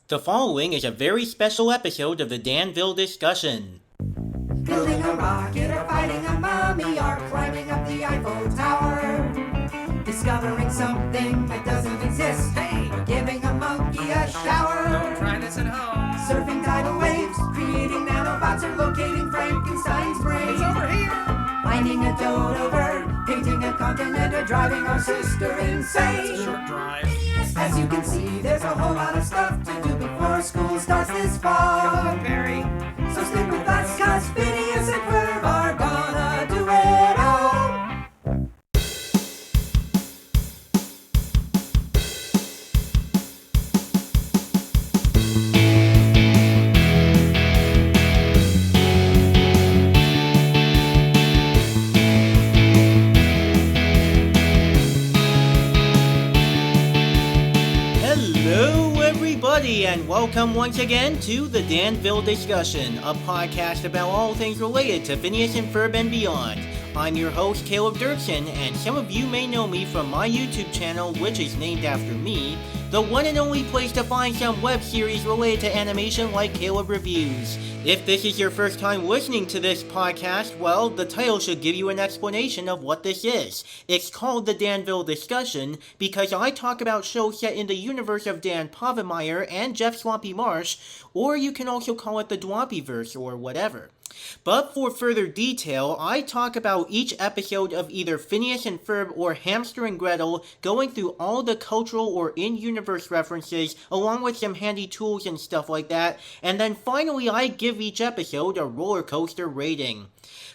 The following is a very special episode of the Danville discussion. Building a rocket or fighting a mummy or climbing up the Eiffel Tower. Discovering something that doesn't exist. Hey! Or giving a monkey a shower. Don't try this at home. Surfing tidal waves, creating nanobots or locating Frankenstein's brain. It's over here. Finding a dodo bird, painting a continent or driving our sister insane. It's a short drive. As you can see, there's a whole lot of stuff to do before school starts this fall. Come on, Barry. So stick with us, cause Phineas and Ferb are gonna do it all. Hello everybody and welcome once again to the Danville discussion, a podcast about all things related to Phineas and Ferb and beyond. I'm your host Caleb Doerksen, and some of you may know me from my YouTube channel, which is named after me, the one and only place to find some web series related to animation like Caleb Reviews. If this is your first time listening to this podcast, well, the title should give you an explanation of what this is. It's called the Danville Discussion because I talk about shows set in the universe of Dan Povenmire and Jeff Swampy Marsh, or you can also call it the Dwampyverse or whatever. But for further detail, I talk about each episode of either Phineas and Ferb or Hamster and Gretel, going through all the cultural or in-universe references, along with some handy tools and stuff like that, and then finally I give each episode a roller coaster rating.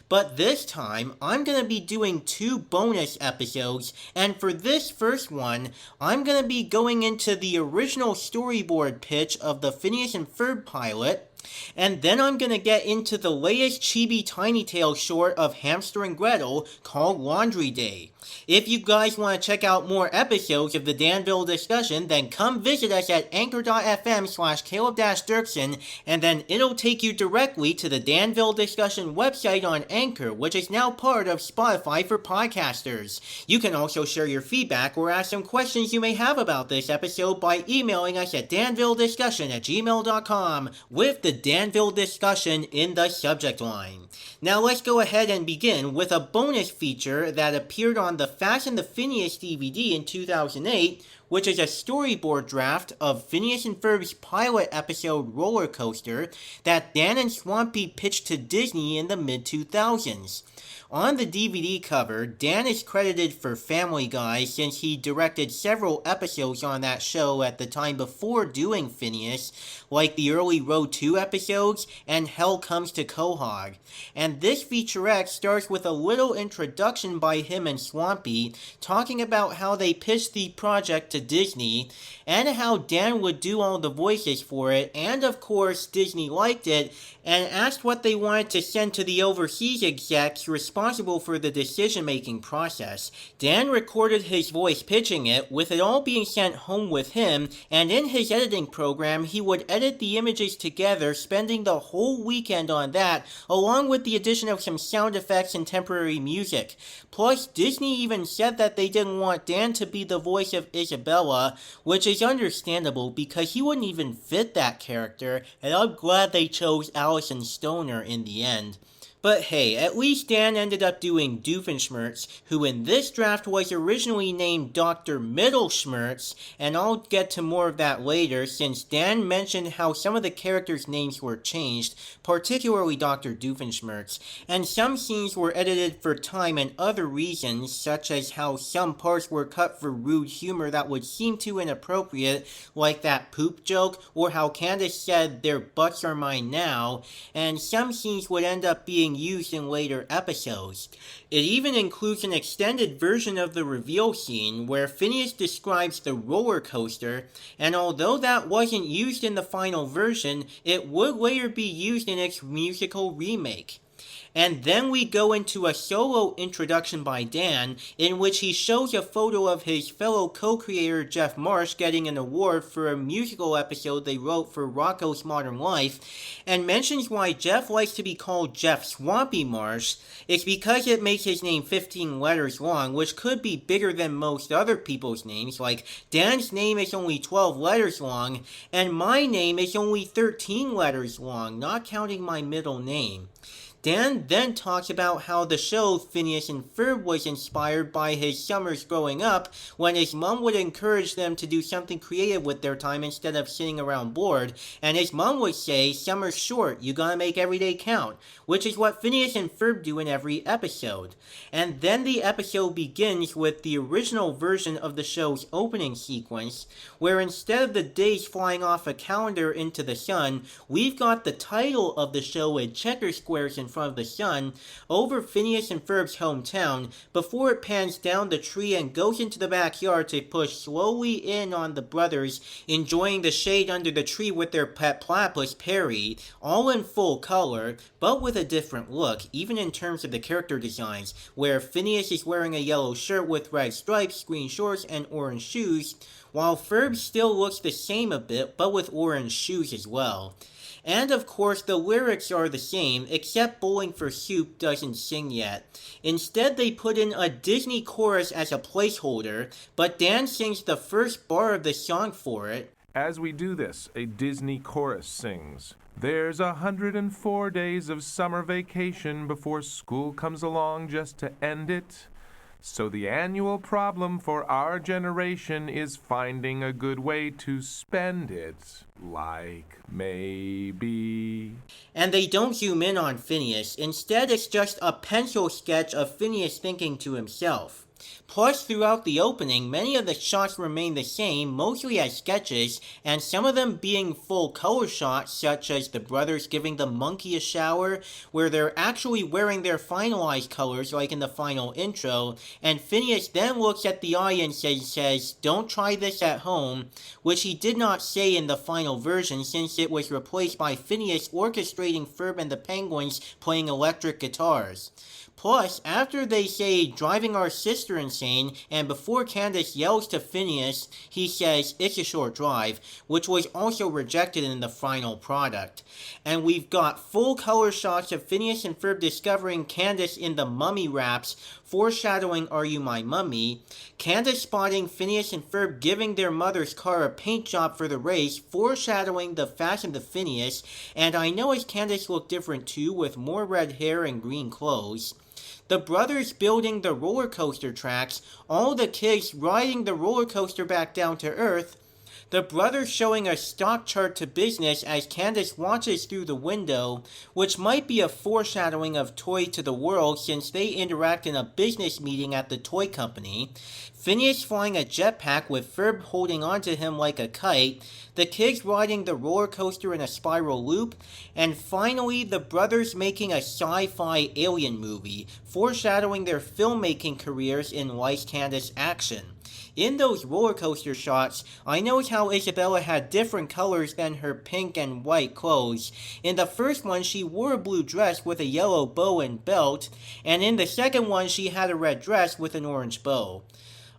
But this time, I'm going to be doing 2 bonus episodes, and for this first one, I'm going to be going into the original storyboard pitch of the Phineas and Ferb pilot, and then I'm going to get into the latest Chibi Tiny Tales short of Hamster and Gretel called Laundry Day. If you guys want to check out more episodes of the Danville discussion, then come visit us at anchor.fm/Caleb-Doerksen, and then it'll take you directly to the Danville discussion website on Anchor, which is now part of Spotify for podcasters. You can also share your feedback or ask some questions you may have about this episode by emailing us at danvillediscussion@gmail.com with the Danville discussion in the subject line. Now let's go ahead and begin with a bonus feature that appeared on the Fast and the Phineas DVD in 2008, which is a storyboard draft of Phineas and Ferb's pilot episode Roller Coaster that Dan and Swampy pitched to Disney in the mid-2000s. On the DVD cover, Dan is credited for Family Guy since he directed several episodes on that show at the time before doing Phineas, like the early Row 2 episodes and Hell Comes to Quahog. And this featurette starts with a little introduction by him and Swampy, talking about how they pitched the project to Disney, and how Dan would do all the voices for it, and of course Disney liked it, and asked what they wanted to send to the overseas execs responsible for the decision-making process. Dan recorded his voice pitching it, with it all being sent home with him, and in his editing program he would edit the images together, spending the whole weekend on that, along with the addition of some sound effects and temporary music. Plus, Disney even said that they didn't want Dan to be the voice of Isabella, which is understandable because he wouldn't even fit that character, and I'm glad they chose Allison Stoner in the end. But hey, at least Dan ended up doing Doofenshmirtz, who in this draft was originally named Dr. Mittelschmertz, and I'll get to more of that later since Dan mentioned how some of the characters' names were changed, particularly Dr. Doofenshmirtz, and some scenes were edited for time and other reasons, such as how some parts were cut for rude humor that would seem too inappropriate, like that poop joke, or how Candace said, "Their butts are mine now," and some scenes would end up being used in later episodes. It even includes an extended version of the reveal scene where Phineas describes the roller coaster, and although that wasn't used in the final version, it would later be used in its musical remake. And then we go into a solo introduction by Dan, in which he shows a photo of his fellow co-creator Jeff Marsh getting an award for a musical episode they wrote for Rocko's Modern Life, and mentions why Jeff likes to be called Jeff Swampy Marsh. It's because it makes his name 15 letters long, which could be bigger than most other people's names. Like, Dan's name is only 12 letters long, and my name is only 13 letters long, not counting my middle name. Dan then talks about how the show Phineas and Ferb was inspired by his summers growing up, when his mom would encourage them to do something creative with their time instead of sitting around bored, and his mom would say, "Summer's short, you gotta make every day count," which is what Phineas and Ferb do in every episode. And then the episode begins with the original version of the show's opening sequence, where instead of the days flying off a calendar into the sun, we've got the title of the show in checker squares in front of the sun over Phineas and Ferb's hometown before it pans down the tree and goes into the backyard to push slowly in on the brothers enjoying the shade under the tree with their pet platypus Perry, all in full color, but with a different look, even in terms of the character designs, where Phineas is wearing a yellow shirt with red stripes, green shorts, and orange shoes, while Ferb still looks the same a bit, but with orange shoes as well. And of course the lyrics are the same, except Bowling for Soup doesn't sing yet. Instead they put in a Disney chorus as a placeholder, but Dan sings the first bar of the song for it. As we do this, a Disney chorus sings. There's 104 days of summer vacation before school comes along just to end it. So the annual problem for our generation is finding a good way to spend it. Like, maybe... And they don't zoom in on Phineas. Instead, it's just a pencil sketch of Phineas thinking to himself. Plus, throughout the opening, many of the shots remain the same, mostly as sketches, and some of them being full color shots, such as the brothers giving the monkey a shower, where they're actually wearing their finalized colors, like in the final intro, and Phineas then looks at the audience and says, "Don't try this at home," which he did not say in the final version, since it was replaced by Phineas orchestrating Ferb and the Penguins playing electric guitars. Plus, after they say, "driving our sister insane," and before Candace yells to Phineas, he says, "It's a short drive," which was also rejected in the final product. And we've got full color shots of Phineas and Ferb discovering Candace in the mummy wraps, foreshadowing Are You My Mummy? Candace spotting Phineas and Ferb giving their mother's car a paint job for the race, foreshadowing the Fast and the Phineas, and I noticed Candace looked different too, with more red hair and green clothes. The brothers building the roller coaster tracks, all the kids riding the roller coaster back down to Earth, the brothers showing a stock chart to business as Candace watches through the window, which might be a foreshadowing of Toy to the World since they interact in a business meeting at the toy company, Phineas flying a jetpack with Ferb holding onto him like a kite, the kids riding the roller coaster in a spiral loop, and finally the brothers making a sci-fi alien movie, foreshadowing their filmmaking careers in Lice Candace action. In those roller coaster shots, I noticed how Isabella had different colors than her pink and white clothes. In the first one, she wore a blue dress with a yellow bow and belt, and in the second one, she had a red dress with an orange bow.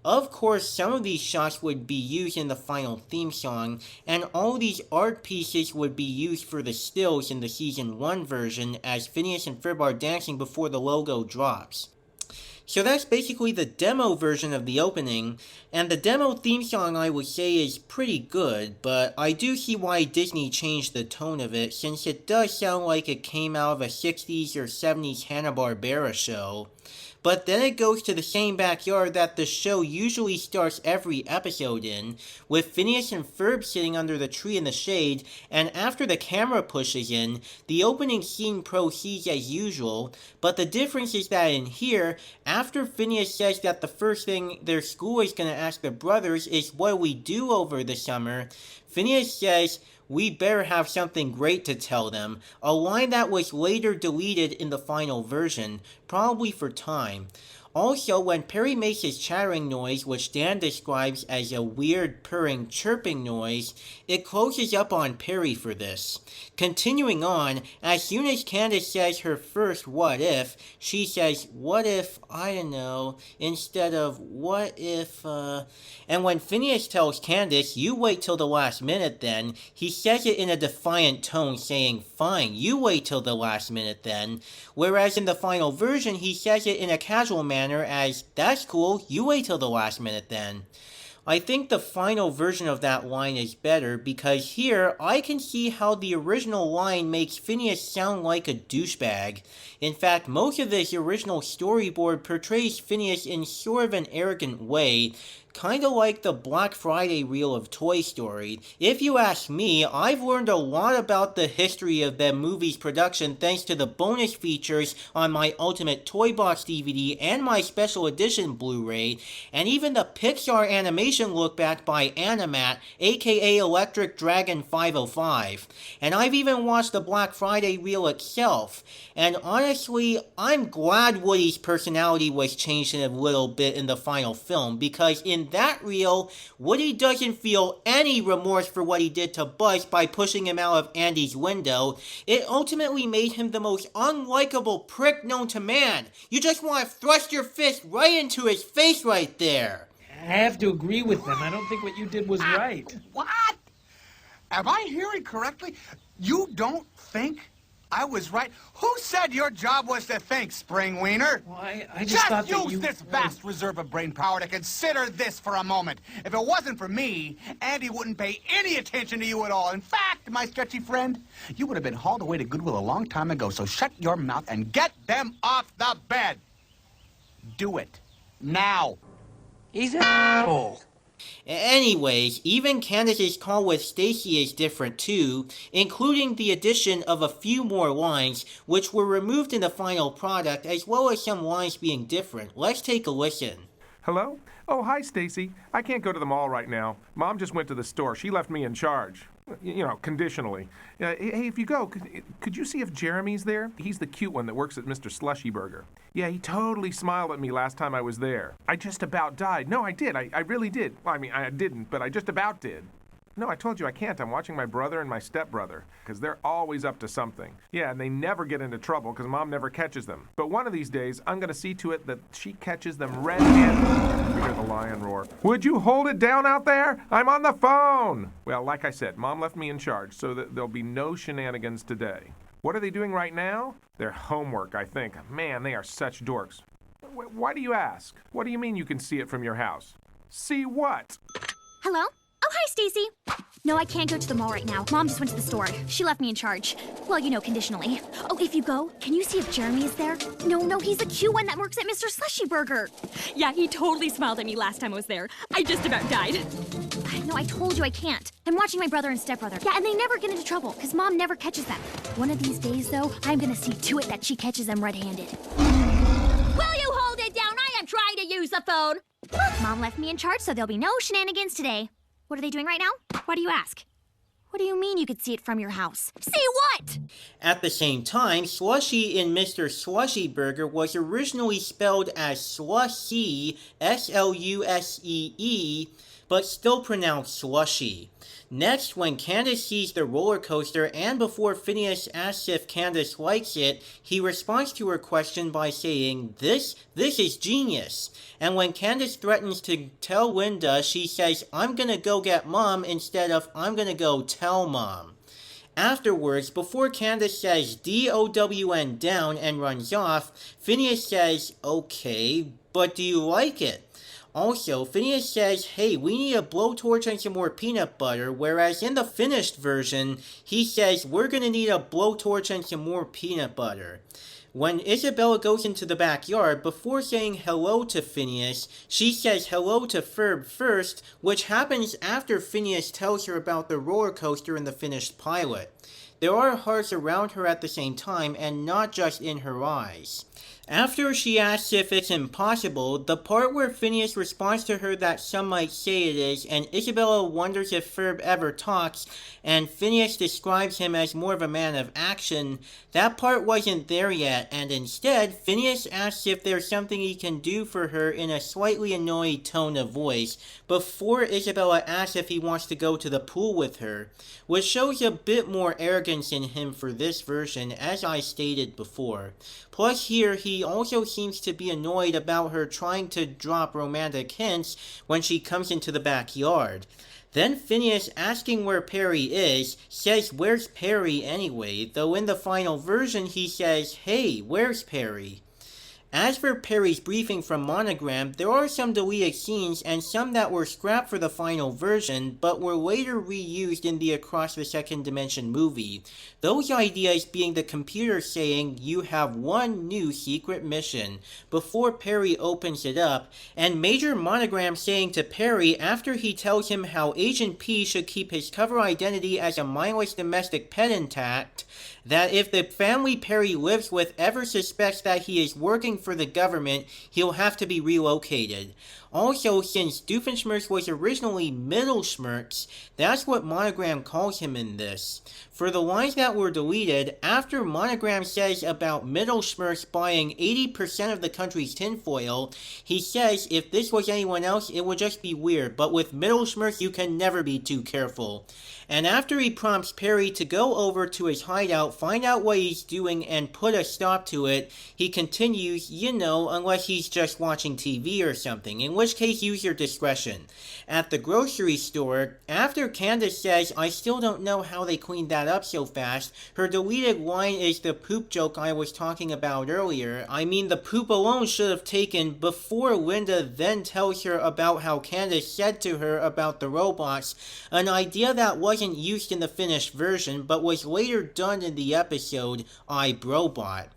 Of course, some of these shots would be used in the final theme song, and all these art pieces would be used for the stills in the Season 1 version as Phineas and Ferb are dancing before the logo drops. So that's basically the demo version of the opening, and the demo theme song I would say is pretty good, but I do see why Disney changed the tone of it, since it does sound like it came out of a 60s or 70s Hanna-Barbera show. But then it goes to the same backyard that the show usually starts every episode in, with Phineas and Ferb sitting under the tree in the shade, and after the camera pushes in, the opening scene proceeds as usual, but the difference is that in here, after Phineas says that the first thing their school is going to ask the brothers is what we do over the summer, Phineas says, "We better have something great to tell them," a line that was later deleted in the final version, probably for time. Also, when Perry makes his chattering noise, which Dan describes as a weird purring chirping noise, it closes up on Perry for this. Continuing on, as soon as Candace says her first what if, she says, what if, I don't know, instead of what if, And when Phineas tells Candace, you wait till the last minute then, he says it in a defiant tone saying, fine, you wait till the last minute then, whereas in the final version he says it in a casual manner as, that's cool, you wait till the last minute then. I think the final version of that line is better because here I can see how the original line makes Phineas sound like a douchebag. In fact, most of this original storyboard portrays Phineas in sort of an arrogant way, kinda like the Black Friday reel of Toy Story. If you ask me, I've learned a lot about the history of the movie's production thanks to the bonus features on my Ultimate Toy Box DVD and my Special Edition Blu-ray, and even the Pixar animation look back by Animat, aka Electric Dragon 505. And I've even watched the Black Friday reel itself. And honestly, I'm glad Woody's personality was changed a little bit in the final film, because in that reel, Woody doesn't feel any remorse for what he did to Buzz by pushing him out of Andy's window. It ultimately made him the most unlikable prick known to man. You just want to thrust your fist right into his face right there. I have to agree with them. I don't think what you did was right. What? Am I hearing correctly? You don't think I was right? Who said your job was to think, Spring Wiener? Well, I just thought that you... use this vast reserve of brain power to consider this for a moment. If it wasn't for me, Andy wouldn't pay any attention to you at all. In fact, my sketchy friend, you would have been hauled away to Goodwill a long time ago, so shut your mouth and get them off the bed. Do it. Now. He's an asshole. Anyways, even Candace's call with Stacy is different too, including the addition of a few more lines, which were removed in the final product, as well as some lines being different. Let's take a listen. Hello? Oh, hi, Stacy. I can't go to the mall right now. Mom just went to the store. She left me in charge. You know, conditionally. Hey, if you go, could you see if Jeremy's there? He's the cute one that works at Mr. Slushy Burger. Yeah, he totally smiled at me last time I was there. I just about died. No, I did. I really did. Well, I mean, I didn't, but I just about did. No, I told you I can't. I'm watching my brother and my stepbrother, because they're always up to something. Yeah, and they never get into trouble, because Mom never catches them. But one of these days, I'm going to see to it that she catches them red-handed. We hear the lion roar. Would you hold it down out there? I'm on the phone! Well, like I said, Mom left me in charge, so that there'll be no shenanigans today. What are they doing right now? Their homework, I think. Man, they are such dorks. Why do you ask? What do you mean you can see it from your house? See what? Hello? Oh, hi, Stacy. No, I can't go to the mall right now. Mom just went to the store. She left me in charge. Well, you know, conditionally. Oh, if you go, can you see if Jeremy is there? No, he's the cute one that works at Mr. Slushy Burger. Yeah, he totally smiled at me last time I was there. I just about died. No, I told you I can't. I'm watching my brother and stepbrother. Yeah, and they never get into trouble, because Mom never catches them. One of these days, though, I'm gonna see to it that she catches them red-handed. Will you hold it down? I am trying to use the phone. Look, Mom left me in charge, so there'll be no shenanigans today. What are they doing right now? Why do you ask? What do you mean you could see it from your house? See what? At the same time, Slushy in Mr. Slushy Burger was originally spelled as Slushy, S-L-U-S-E-E, but still pronounced Slushy. Next, when Candace sees the roller coaster and before Phineas asks if Candace likes it, he responds to her question by saying, This is genius. And when Candace threatens to tell Linda, she says, I'm gonna go get Mom instead of I'm gonna go tell Mom. Afterwards, before Candace says D-O-W-N down and runs off, Phineas says, okay, but do you like it? Also, Phineas says, hey, we need a blowtorch and some more peanut butter, whereas in the finished version, he says, we're gonna need a blowtorch and some more peanut butter. When Isabella goes into the backyard, before saying hello to Phineas, she says hello to Ferb first, which happens after Phineas tells her about the roller coaster in the finished pilot. There are hearts around her at the same time, and not just in her eyes. After she asks if it's impossible, the part where Phineas responds to her that some might say it is, and Isabella wonders if Ferb ever talks, and Phineas describes him as more of a man of action, that part wasn't there yet, yet, and instead, Phineas asks if there's something he can do for her in a slightly annoyed tone of voice, before Isabella asks if he wants to go to the pool with her, which shows a bit more arrogance in him for this version, as I stated before. Plus here, he also seems to be annoyed about her trying to drop romantic hints when she comes into the backyard. Then Phineas, asking where Perry is, says where's Perry anyway, though in the final version he says, hey, where's Perry? As for Perry's briefing from Monogram, there are some deleted scenes and some that were scrapped for the final version, but were later reused in the Across the Second Dimension movie. Those ideas being the computer saying, you have one new secret mission, before Perry opens it up, and Major Monogram saying to Perry after he tells him how Agent P should keep his cover identity as a mindless domestic pet intact, that if the family Perry lives with ever suspects that he is working for the government, he'll have to be relocated. Also, since Doofenshmirtz was originally Mittelschmertz, that's what Monogram calls him in this. For the lines that were deleted, after Monogram says about Mittelschmertz buying 80% of the country's tinfoil, he says if this was anyone else, it would just be weird, but with Mittelschmertz, you can never be too careful. And after he prompts Perry to go over to his hideout, find out what he's doing, and put a stop to it, he continues, you know, unless he's just watching TV or something, in which case use your discretion. At the grocery store, after Candace says, I still don't know how they cleaned that up so fast, her deleted line is the poop joke I was talking about earlier. I mean, the poop alone should have taken before Linda then tells her about how Candace said to her about the robots, an idea that wasn't used in the finished version, but was later done in the episode I Brobot.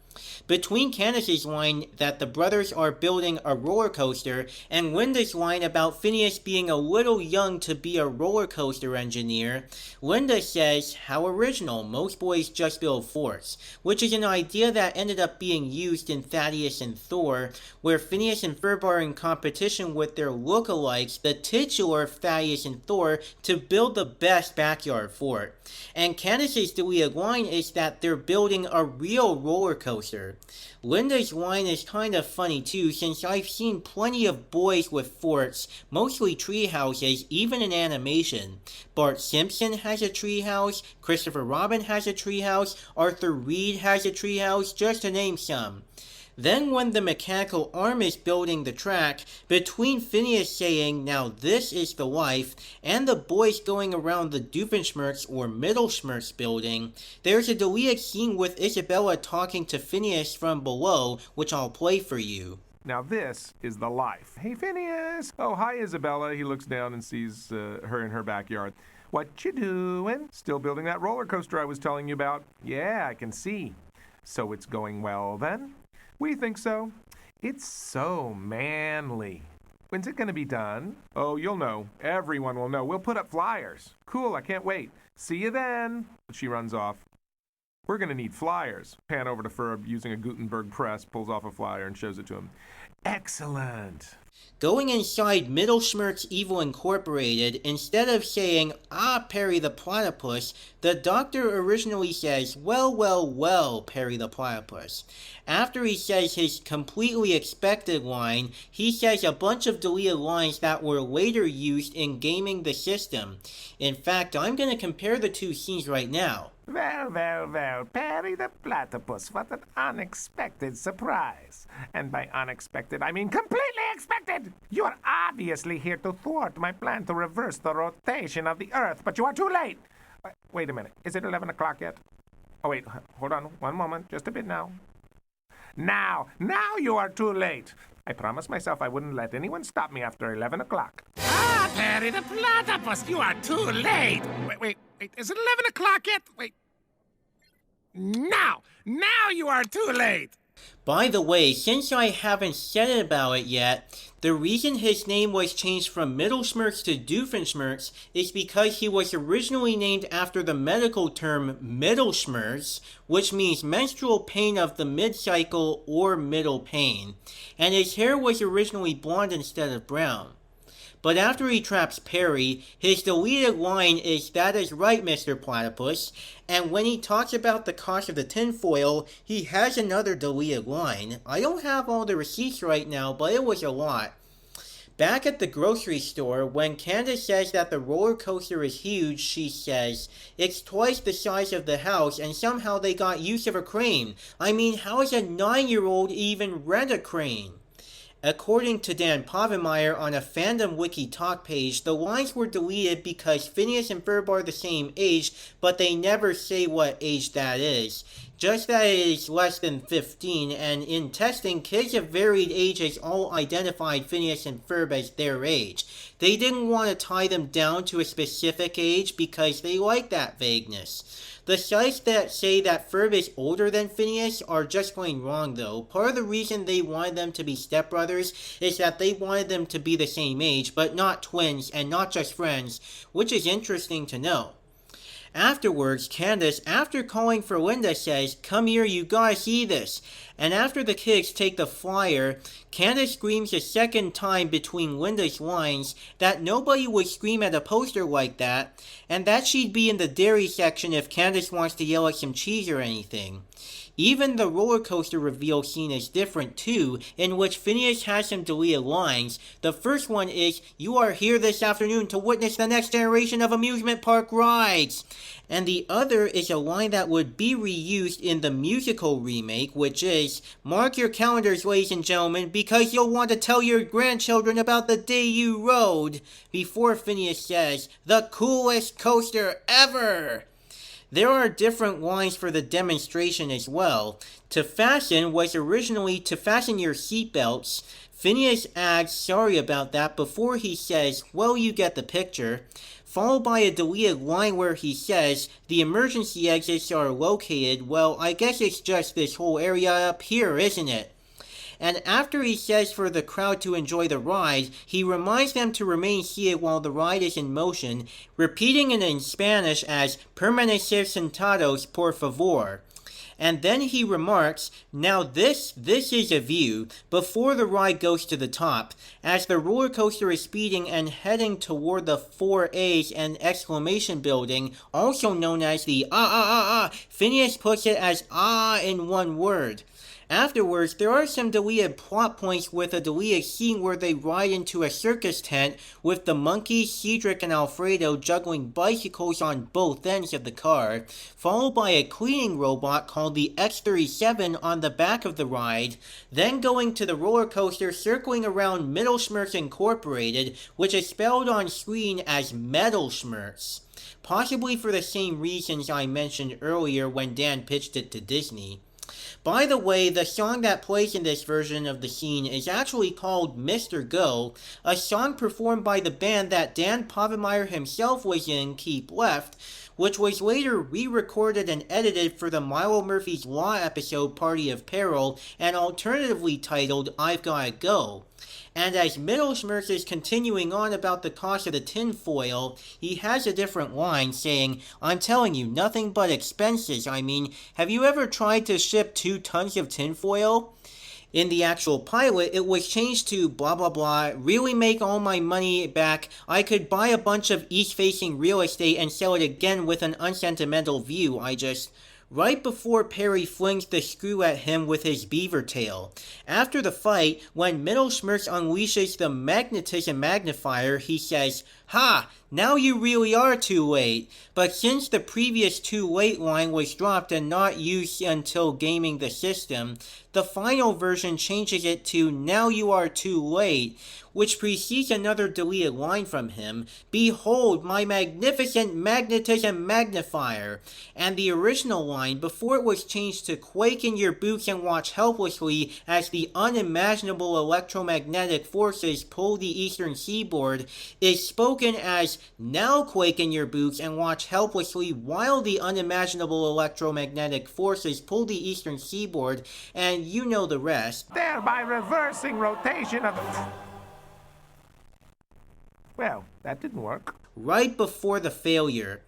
Between Candace's line that the brothers are building a roller coaster and Linda's line about Phineas being a little young to be a roller coaster engineer, Linda says, how original, most boys just build forts, which is an idea that ended up being used in Thaddeus and Thor, where Phineas and Ferb are in competition with their lookalikes, the titular Thaddeus and Thor, to build the best backyard fort. And Candace's deleted line is that they're building a real roller coaster. Linda's line is kind of funny too, since I've seen plenty of boys with forts, mostly tree houses, even in animation. Bart Simpson has a tree house, Christopher Robin has a tree house, Arthur Reed has a tree house, just to name some. Then when the mechanical arm is building the track, between Phineas saying, now this is the life, and the boys going around the Doofenshmirtz or Mittelschmertz building, there's a deleted scene with Isabella talking to Phineas from below, which I'll play for you. Now this is the life. Hey, Phineas! Oh, hi, Isabella. He looks down and sees her in her backyard. What you doing? Still building that roller coaster I was telling you about? Yeah, I can see. So it's going well then? We think so. It's so manly. When's it going to be done? Oh, you'll know. Everyone will know. We'll put up flyers. Cool, I can't wait. See you then. She runs off. We're going to need flyers. Pan over to Ferb using a Gutenberg press, pulls off a flyer and shows it to him. Excellent. Going inside Mittelschmertz Evil Incorporated, instead of saying, ah, Perry the Platypus, the doctor originally says, well, well, well, Perry the Platypus. After he says his completely expected line, he says a bunch of deleted lines that were later used in gaming the system. In fact, I'm going to compare the two scenes right now. Well, well, well, Perry the Platypus, what an unexpected surprise. And by unexpected, I mean completely expected. You are obviously here to thwart my plan to reverse the rotation of the Earth, but you are too late. Wait a minute, is it 11 o'clock yet? Oh, wait, hold on, one moment, just a bit now. Now you are too late. I promised myself I wouldn't let anyone stop me after 11 o'clock. Ah, Perry the Platypus, you are too late. Wait, is it 11 o'clock yet? Wait. Now you are too late. By the way, since I haven't said it about it yet, the reason his name was changed from Mittelschmertz to Doofenshmirtz is because he was originally named after the medical term Mittelschmerz, which means menstrual pain of the mid-cycle or middle pain, and his hair was originally blonde instead of brown. but after he traps Perry, his deleted line is, "That is right, Mr. Platypus," and when he talks about the cost of the tinfoil, he has another deleted line. I don't have all the receipts right now, but it was a lot. Back at the grocery store, when Candace says that the roller coaster is huge, she says, "It's twice the size of the house, and somehow they got use of a crane. I mean, how is a 9-year-old even rent a crane?" According to Dan Povenmire on a Fandom Wiki talk page, the lines were deleted because Phineas and Ferb are the same age, but they never say what age that is. Just that it is less than 15, and in testing, kids of varied ages all identified Phineas and Ferb as their age. They didn't want to tie them down to a specific age because they like that vagueness. The sites that say that Ferb is older than Phineas are just plain wrong, though. Part of the reason they wanted them to be stepbrothers is that they wanted them to be the same age, but not twins and not just friends, which is interesting to know. Afterwards, Candace, after calling for Linda, says, "Come here, you gotta see this." And after the kids take the flyer, Candace screams a second time between Linda's lines that nobody would scream at a poster like that, and that she'd be in the dairy section if Candace wants to yell at some cheese or anything. Even the roller coaster reveal scene is different too, in which Phineas has some deleted lines. The first one is, "You are here this afternoon to witness the next generation of amusement park rides." And the other is a line that would be reused in the musical remake, which is, "Mark your calendars, ladies and gentlemen, because you'll want to tell your grandchildren about the day you rode," before Phineas says, "The coolest coaster ever." There are different lines for the demonstration as well. "To fasten" was originally "to fasten your seatbelts." Phineas adds "sorry about that" before he says, "well, you get the picture," followed by a deleted line where he says, "The emergency exits are located, well, I guess it's just this whole area up here, isn't it?" And after he says for the crowd to enjoy the ride, he reminds them to remain seated while the ride is in motion, repeating it in Spanish as "permanecer sentados, por favor." And then he remarks, "Now this is a view," before the ride goes to the top, as the roller coaster is speeding and heading toward the 4A's and Exclamation building, also known as the Phineas puts it as "ah" in one word. Afterwards, there are some deleted plot points with a deleted scene where they ride into a circus tent with the monkeys, Cedric and Alfredo juggling bicycles on both ends of the car, followed by a cleaning robot called the X-37 on the back of the ride, then going to the roller coaster circling around Middle Schmerz Incorporated, which is spelled on screen as Metal Schmerz, possibly for the same reasons I mentioned earlier when Dan pitched it to Disney. By the way, the song that plays in this version of the scene is actually called Mr. Go, a song performed by the band that Dan Povenmire himself was in, Keep Left, which was later re-recorded and edited for the Milo Murphy's Law episode Party of Peril, and alternatively titled I've Gotta Go. And as Middle Schmerz is continuing on about the cost of the tinfoil, he has a different line saying, "I'm telling you, nothing but expenses. I mean, have you ever tried to ship 2 tons of tinfoil?" In the actual pilot, it was changed to blah blah blah, "really make all my money back. I could buy a bunch of east-facing real estate and sell it again with an unsentimental view. Right before Perry flings the screw at him with his beaver tail. After the fight, when Middle Schmerz unleashes the magnetism magnifier, he says, "Ha! Now you really are too late." But since the previous "too late" line was dropped and not used until gaming the system, the final version changes it to "now you are too late," which precedes another deleted line from him, "Behold my magnificent magnetism magnifier." And the original line, before it was changed to "quake in your boots and watch helplessly as the unimaginable electromagnetic forces pull the eastern seaboard," is spoken as "now quake in your boots and watch helplessly while the unimaginable electromagnetic forces pull the eastern seaboard," and you know the rest. Thereby reversing rotation of... Well, that didn't work. Right before the failure.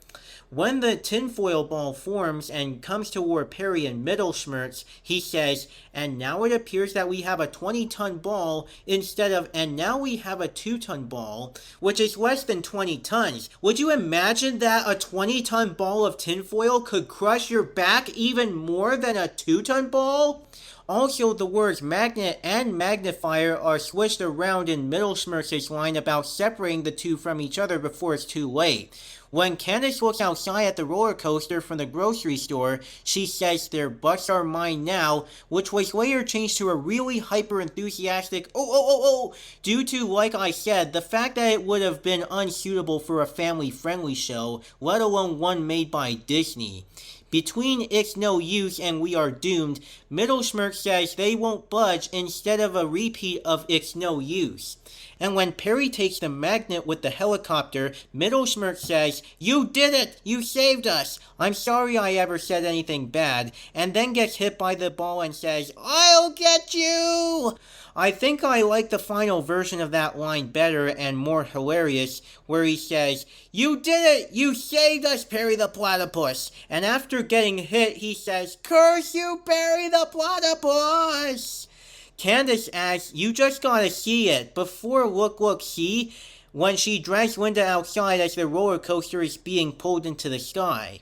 When the tinfoil ball forms and comes toward Perry and Mittelschmerz, he says, "And now it appears that we have a 20-ton ball instead of, and now we have a 2-ton ball, which is less than 20 tons. Would you imagine that a 20-ton ball of tinfoil could crush your back even more than a 2-ton ball?" Also, the words magnet and magnifier are switched around in Mittelschmerz's line about separating the two from each other before it's too late. When Candace looks outside at the roller coaster from the grocery store, she says, "Their butts are mine now," which was later changed to a really hyper-enthusiastic oh, due to, like I said, the fact that it would have been unsuitable for a family-friendly show, let alone one made by Disney. Between "It's no use" and "We are doomed," Mittelschmerz says they won't budge instead of a repeat of "It's no use." And when Perry takes the magnet with the helicopter, Mittelschmerz says, "You did it! You saved us! I'm sorry I ever said anything bad," and then gets hit by the ball and says, "I'll get you!" I think I like the final version of that line better and more hilarious, where he says, "You did it! You saved us, Perry the Platypus!" And after getting hit, he says, "Curse you, Perry the Platypus!" Candace asks, "You just gotta see it." Before look, see, when she drags Linda outside as the roller coaster is being pulled into the sky.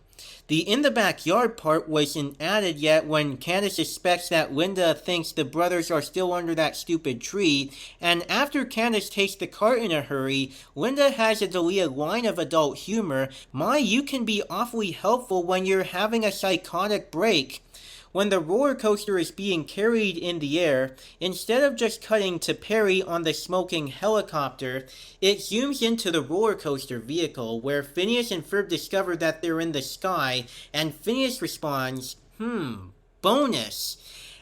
The "in the backyard" part wasn't added yet when Candace suspects that Linda thinks the brothers are still under that stupid tree, and after Candace takes the cart in a hurry, Linda has a deleted line of adult humor, "My, you can be awfully helpful when you're having a psychotic break." When the roller coaster is being carried in the air, instead of just cutting to Perry on the smoking helicopter, it zooms into the roller coaster vehicle, where Phineas and Ferb discover that they're in the sky, and Phineas responds, bonus.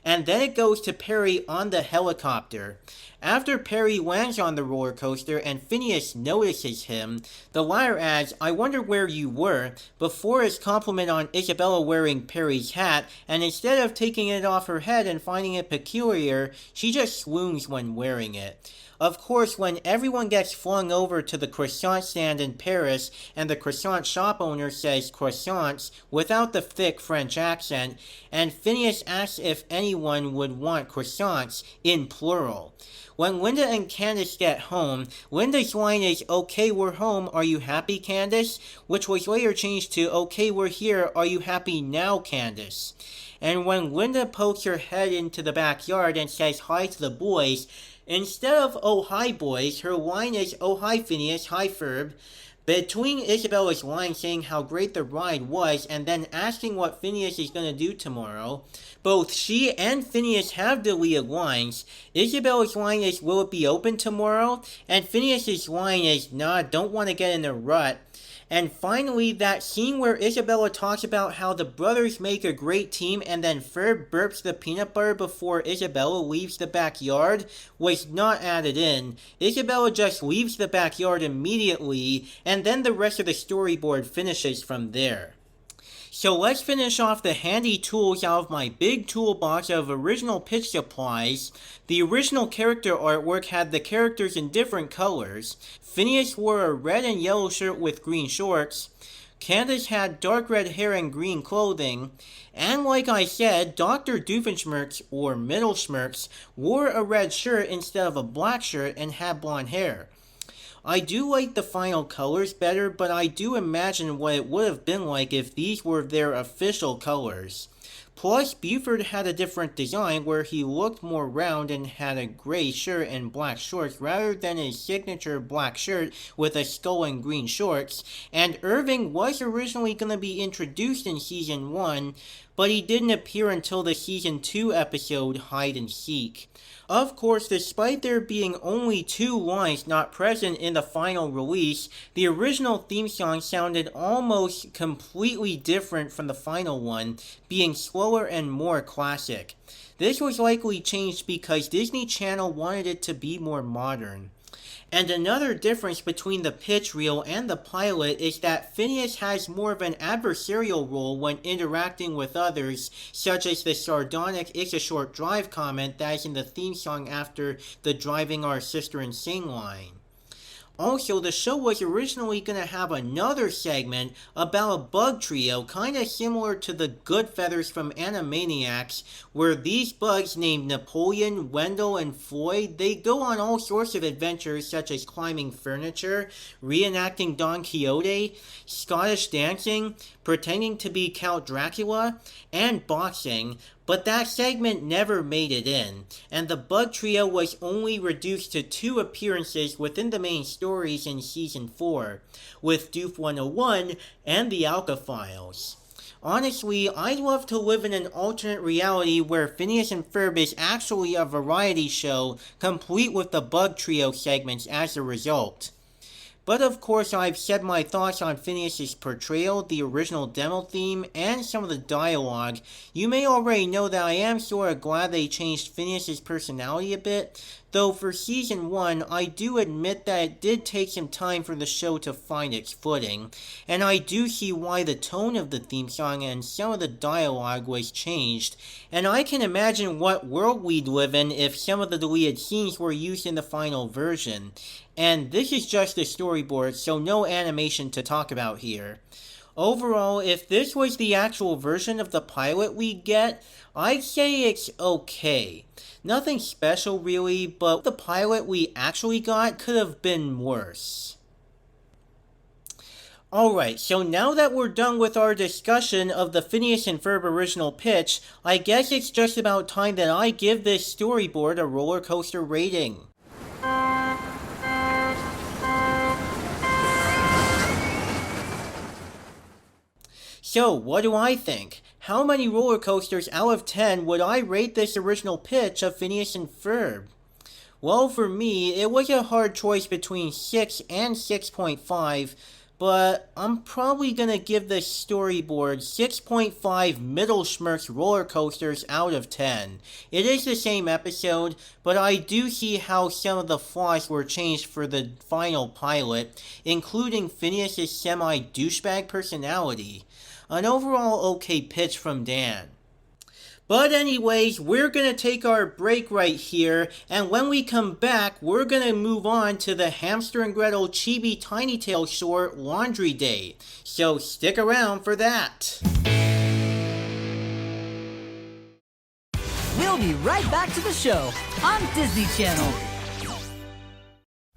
And then it goes to Perry on the helicopter. After Perry lands on the roller coaster and Phineas notices him, the latter adds, "I wonder where you were," before his compliment on Isabella wearing Perry's hat, and instead of taking it off her head and finding it peculiar, she just swoons when wearing it. Of course, when everyone gets flung over to the croissant stand in Paris and the croissant shop owner says croissants without the thick French accent, and Phineas asks if anyone would want croissants in plural. When Linda and Candace get home, Linda's line is, "Okay, we're home, are you happy, Candace?" which was later changed to, "Okay, we're here, are you happy now, Candace?" And when Linda pokes her head into the backyard and says hi to the boys, instead of "Oh hi boys," her line is, "Oh hi Phineas, hi Ferb." Between Isabella's line saying how great the ride was and then asking what Phineas is going to do tomorrow, both she and Phineas have deleted lines. Isabella's line is, "Will it be open tomorrow?" And Phineas's line is, "Nah, don't want to get in a rut." And finally, that scene where Isabella talks about how the brothers make a great team and then Ferb burps the peanut butter before Isabella leaves the backyard was not added in. Isabella just leaves the backyard immediately, and then the rest of the storyboard finishes from there. So let's finish off the handy tools out of my big toolbox of original pitch supplies. The original character artwork had the characters in different colors. Phineas wore a red and yellow shirt with green shorts. Candace had dark red hair and green clothing. And like I said, Dr. Doofenshmirtz, or Mittelschmerz, wore a red shirt instead of a black shirt and had blonde hair. I do like the final colors better, but I do imagine what it would have been like if these were their official colors. Plus, Buford had a different design where he looked more round and had a gray shirt and black shorts rather than his signature black shirt with a skull and green shorts, and Irving was originally going to be introduced in Season 1, but he didn't appear until the Season 2 episode Hide and Seek. Of course, despite there being only 2 lines not present in the final release, the original theme song sounded almost completely different from the final one, being slower and more classic. This was likely changed because Disney Channel wanted it to be more modern. And another difference between the pitch reel and the pilot is that Phineas has more of an adversarial role when interacting with others, such as the sardonic "It's a short drive" comment that is in the theme song after the "Driving Our Sister Insane" line. Also, the show was originally going to have another segment about a bug trio kind of similar to the Good Feathers from Animaniacs, where these bugs named Napoleon, Wendell, and Floyd, they go on all sorts of adventures such as climbing furniture, reenacting Don Quixote, Scottish dancing, pretending to be Count Dracula, and boxing, but that segment never made it in, and the bug trio was only reduced to 2 appearances within the main stories in Season 4, with Doof 101 and the Alka Files. Honestly, I'd love to live in an alternate reality where Phineas and Ferb is actually a variety show, complete with the bug trio segments as a result. But of course, I've said my thoughts on Phineas's portrayal, the original demo theme, and some of the dialogue. You may already know that I am sort of glad they changed Phineas's personality a bit, though for Season 1, I do admit that it did take some time for the show to find its footing, and I do see why the tone of the theme song and some of the dialogue was changed, and I can imagine what world we'd live in if some of the deleted scenes were used in the final version. And this is just a storyboard, so no animation to talk about here. Overall, if this was the actual version of the pilot we get, I'd say it's okay. Nothing special really, but the pilot we actually got could have been worse. Alright, so now that we're done with our discussion of the Phineas and Ferb original pitch, I guess it's just about time that I give this storyboard a roller coaster rating. So, what do I think? How many roller coasters out of 10 would I rate this original pitch of Phineas and Ferb? Well, for me, it was a hard choice between 6 and 6.5, but I'm probably gonna give this storyboard 6.5 middle schmirks roller coasters out of 10. It is the same episode, but I do see how some of the flaws were changed for the final pilot, including Phineas's semi-douchebag personality. An overall okay pitch from Dan. But anyways, we're gonna take our break right here, and when we come back, we're gonna move on to the Hamster and Gretel Chibi Tiny Tales short Laundry Day. So stick around for that. We'll be right back to the show on Disney Channel.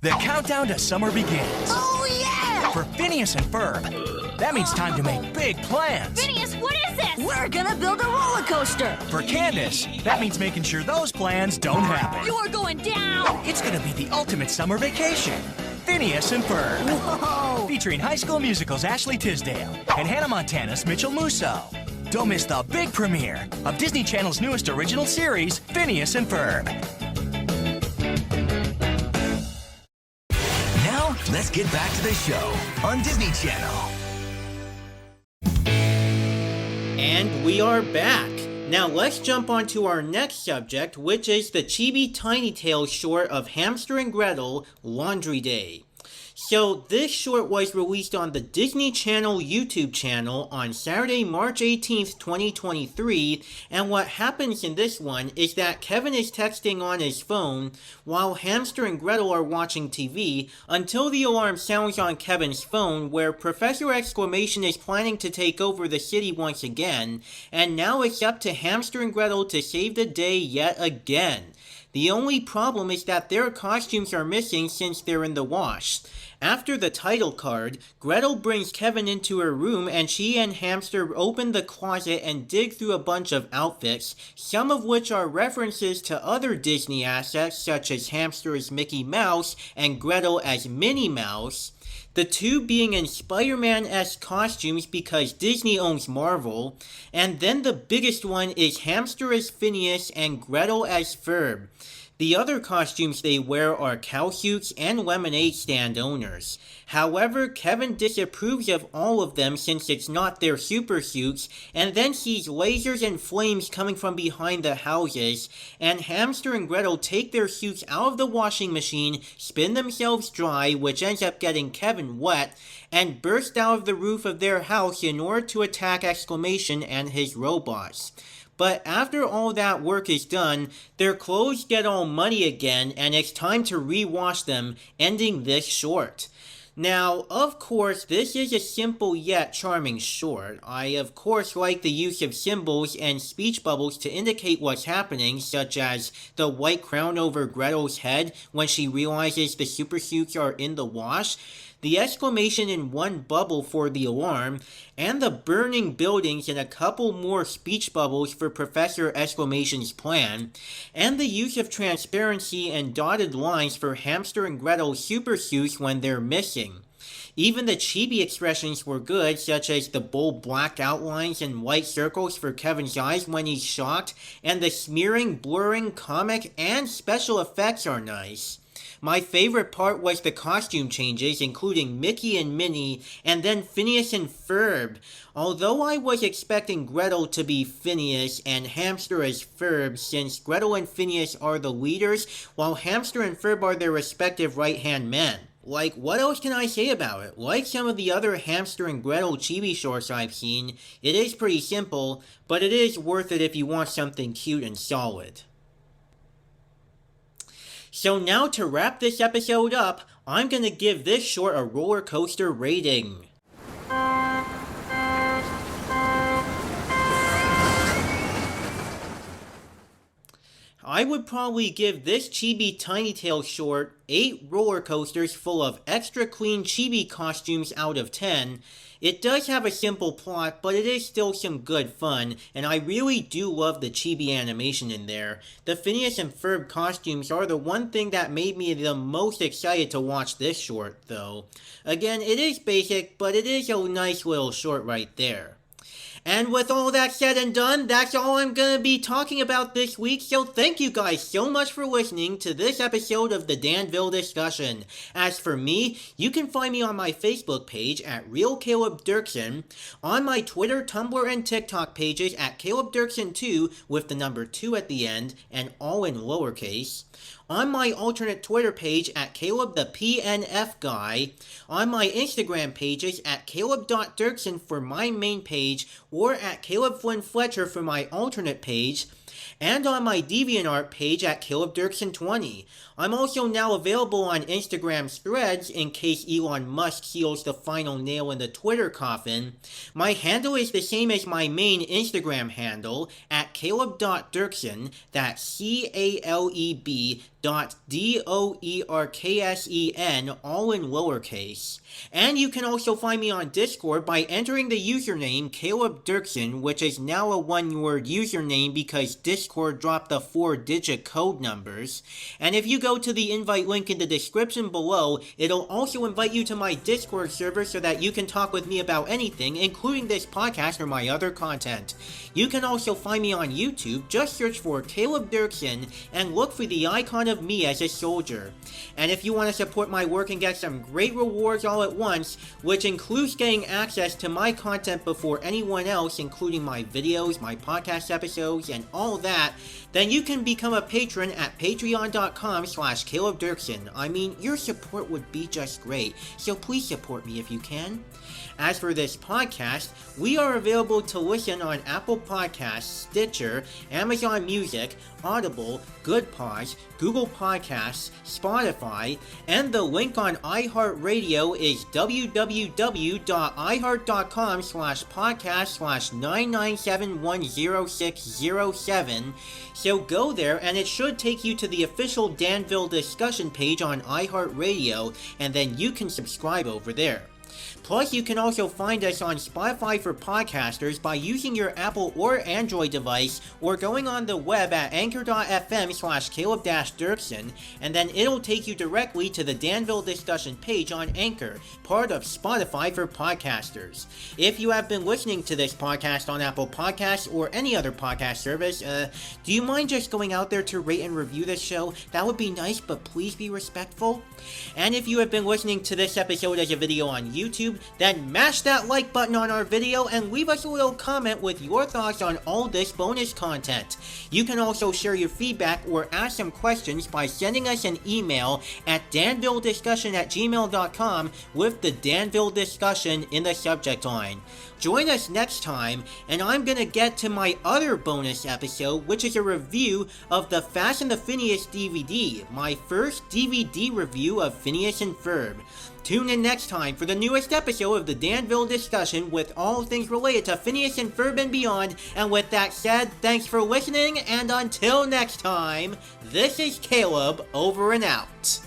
The countdown to summer begins. Oh, yeah! For Phineas and Ferb, that means time to make big plans. Phineas, what is this? We're gonna build a roller coaster. For Candace, that means making sure those plans don't happen. You're going down! It's gonna be the ultimate summer vacation. Phineas and Ferb. Whoa! Featuring High School Musical's Ashley Tisdale and Hannah Montana's Mitchell Musso. Don't miss the big premiere of Disney Channel's newest original series, Phineas and Ferb. Now, let's get back to the show on Disney Channel. And we are back. Now let's jump on to our next subject, which is the Chibi Tiny Tales short of Hamster and Gretel, Laundry Day. So this short was released on the Disney Channel YouTube channel on Saturday, March 18th, 2023, and what happens in this one is that Kevin is texting on his phone while Hamster and Gretel are watching TV until the alarm sounds on Kevin's phone where Professor Exclamation is planning to take over the city once again, and now it's up to Hamster and Gretel to save the day yet again. The only problem is that their costumes are missing since they're in the wash. After the title card, Gretel brings Kevin into her room and she and Hamster open the closet and dig through a bunch of outfits, some of which are references to other Disney assets such as Hamster as Mickey Mouse and Gretel as Minnie Mouse. The two being in Spider-Man-esque costumes because Disney owns Marvel, and then the biggest one is Hamster as Phineas and Gretel as Ferb. The other costumes they wear are cow suits and lemonade stand owners. However, Kevin disapproves of all of them since it's not their super suits, and then sees lasers and flames coming from behind the houses, and Hamster and Gretel take their suits out of the washing machine, spin themselves dry, which ends up getting Kevin wet, and burst out of the roof of their house in order to attack Exclamation and his robots. But after all that work is done, their clothes get all muddy again and it's time to rewash them, ending this short. Now, of course, this is a simple yet charming short. I, of course, like the use of symbols and speech bubbles to indicate what's happening, such as the white crown over Gretel's head when she realizes the supersuits are in the wash, the exclamation in one bubble for the alarm, and the burning buildings and a couple more speech bubbles for Professor Exclamation's plan, and the use of transparency and dotted lines for Hamster and Gretel's supersuits when they're missing. Even the chibi expressions were good, such as the bold black outlines and white circles for Kevin's eyes when he's shocked, and the smearing, blurring, comic, and special effects are nice. My favorite part was the costume changes, including Mickey and Minnie, and then Phineas and Ferb. Although I was expecting Gretel to be Phineas and Hamster as Ferb, since Gretel and Phineas are the leaders, while Hamster and Ferb are their respective right-hand men. Like, what else can I say about it? Like some of the other Hamster and Gretel chibi shorts I've seen, it is pretty simple, but it is worth it if you want something cute and solid. So now to wrap this episode up, I'm gonna give this short a roller coaster rating. I would probably give this Chibi Tiny Tales short 8 roller coasters full of extra clean chibi costumes out of 10. It does have a simple plot, but it is still some good fun, and I really do love the chibi animation in there. The Phineas and Ferb costumes are the one thing that made me the most excited to watch this short, though. Again, it is basic, but it is a nice little short right there. And with all that said and done, that's all I'm going to be talking about this week, so thank you guys so much for listening to this episode of the Danville Discussion. As for me, you can find me on my Facebook page at Real Caleb Doerksen, on my Twitter, Tumblr, and TikTok pages at Caleb Doerksen2 with the number 2 at the end and all in lowercase, on my alternate Twitter page at Caleb the P&F Guy, on my Instagram pages at Caleb.Doerksen for my main page, or at Caleb Flynn Fletcher for my alternate page, and on my DeviantArt page at CalebDoerksen20. I'm also now available on Instagram's Threads in case Elon Musk seals the final nail in the Twitter coffin. My handle is the same as my main Instagram handle at Caleb.Doerksen, that's CALEB.DOERKSEN, all in lowercase. And you can also find me on Discord by entering the username Caleb Doerksen, which is now a one-word username because Discord dropped the 4-digit code numbers. And if you go to the invite link in the description below, it'll also invite you to my Discord server so that you can talk with me about anything, including this podcast or my other content. You can also find me on YouTube, just search for Caleb Doerksen and look for the icon of me as a soldier. And if you want to support my work and get some great rewards all at once, which includes getting access to my content before anyone else, including my videos, my podcast episodes, and all that, then you can become a patron at patreon.com/Caleb Doerksen. I mean, your support would be just great, so please support me if you can. As for this podcast, we are available to listen on Apple Podcasts, Stitcher, Amazon Music, Audible, Good Pods, Google Podcasts, Spotify, and the link on iHeartRadio is www.iheart.com/podcast/997100607. So go there and it should take you to the official Danville discussion page on iHeartRadio, and then you can subscribe over there. Plus, you can also find us on Spotify for podcasters by using your Apple or Android device or going on the web at anchor.fm/Caleb-Doerksen, and then it'll take you directly to the Danville discussion page on Anchor, part of Spotify for podcasters. If you have been listening to this podcast on Apple Podcasts or any other podcast service, do you mind just going out there to rate and review this show? That would be nice, but please be respectful. And if you have been listening to this episode as a video on YouTube, then mash that like button on our video and leave us a little comment with your thoughts on all this bonus content. You can also share your feedback or ask some questions by sending us an email at danvillediscussion@gmail.com with the Danville Discussion in the subject line. Join us next time, and I'm gonna get to my other bonus episode, which is a review of the Fast and the Phineas DVD, my first DVD review of Phineas and Ferb. Tune in next time for the newest episode of the Danville discussion with all things related to Phineas and Ferb and beyond. And with that said, thanks for listening, and until next time, this is Caleb, over and out.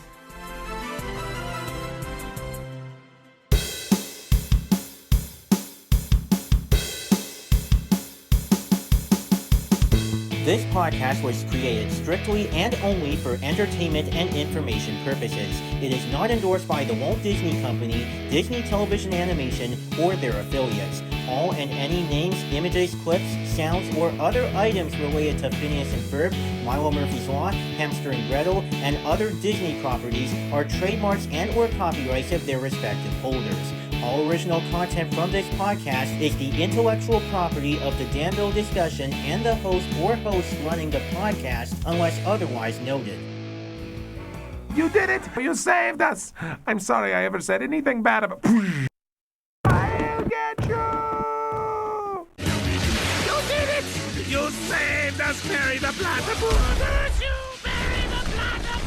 This podcast was created strictly and only for entertainment and information purposes. It is not endorsed by the Walt Disney Company, Disney Television Animation, or their affiliates. All and any names, images, clips, sounds, or other items related to Phineas and Ferb, Milo Murphy's Law, Hamster and Gretel, and other Disney properties are trademarks and or copyrights of their respective holders. All original content from this podcast is the intellectual property of the Danville discussion and the host or hosts running the podcast, unless otherwise noted. You did it! You saved us! I'm sorry I ever said anything bad about... I'll get you! You did it! You saved us, Perry the Platypus! You, Perry the Platypus!